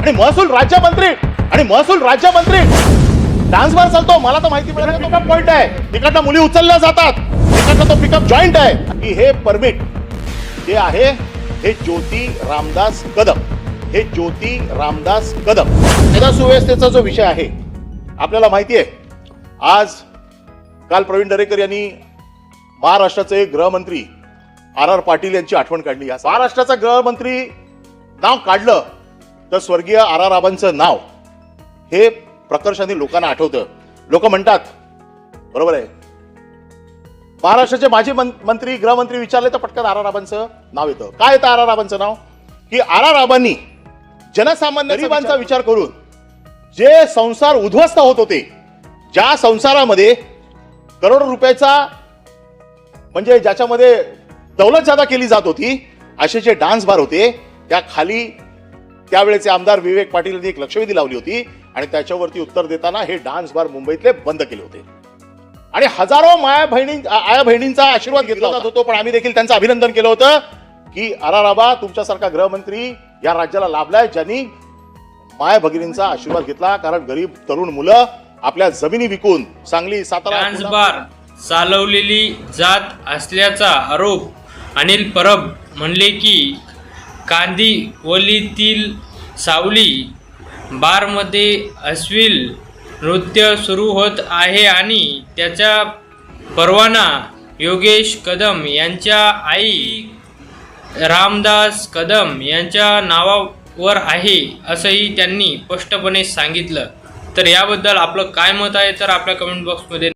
आणि महसूल राज्यमंत्री डान्स बार चालतो. मला तर माहिती मिळाली तो पॉइंट आहे. तिकडनं मुली उचलल्या जातात, तिकडनं तो पिकअप जॉईंट आहे. की हे परमिट जे आहे हे ज्योती रामदास कदम, कायदा सुव्यवस्थेचा जो विषय आहे आपल्याला माहिती आहे. काल प्रवीण दरेकर यांनी महाराष्ट्राचे गृहमंत्री आर पाटील यांची आठवण काढली. महाराष्ट्राचा गृहमंत्री नाव काढलं तर स्वर्गीय आर आबांचं नाव हे प्रकर्षाने लोकांना आठवतं. लोक म्हणतात बरोबर आहे, महाराष्ट्राचे माजी मंत्री गृहमंत्री विचारले तर पटकन आर आबांचं नाव येतं. काय येतं आर आबांचं नाव? की आर आबांनी जनसामान्य गरिबांचा विचार करून जे संसार उद्ध्वस्त होत होते, ज्या संसारामध्ये करोडो रुपयाचा म्हणजे ज्याच्यामध्ये दौलत जादा केली जात होती, असे जे डान्स बार होते त्या खाली त्यावेळेचे आमदार विवेक पाटील यांनी एक लक्षवेधी लावली होती आणि त्याच्यावरती उत्तर देताना हे डान्स बार मुंबईतले बंद केले होते आणि हजारो आया बहिणींचा आशीर्वाद घेतला जात होतो. पण आम्ही देखील त्यांचं अभिनंदन केलं होतं की आर आबा तुमच्यासारखा गृहमंत्री या राज्याला लाभलाय, ज्यांनी माया भगिनींचा आशीर्वाद घेतला. कारण गरीब तरुण मुलं आपल्या जमिनी विकून सांगली सातारा डान्स बार चालवलेली जात असल्याचा आरोप अनिल परब म्हणले की कांदिवलीतील सावली बारमध्ये अश्लील नृत्य सुरू होत आहे आणि त्याचा परवाना योगेश कदम यांच्या आई रामदास कदम यांच्या नावावर आहे असंही त्यांनी स्पष्टपणे सांगितलं. तर याबद्दल आपलं काय मत आहे तर आपल्या कमेंट बॉक्समध्ये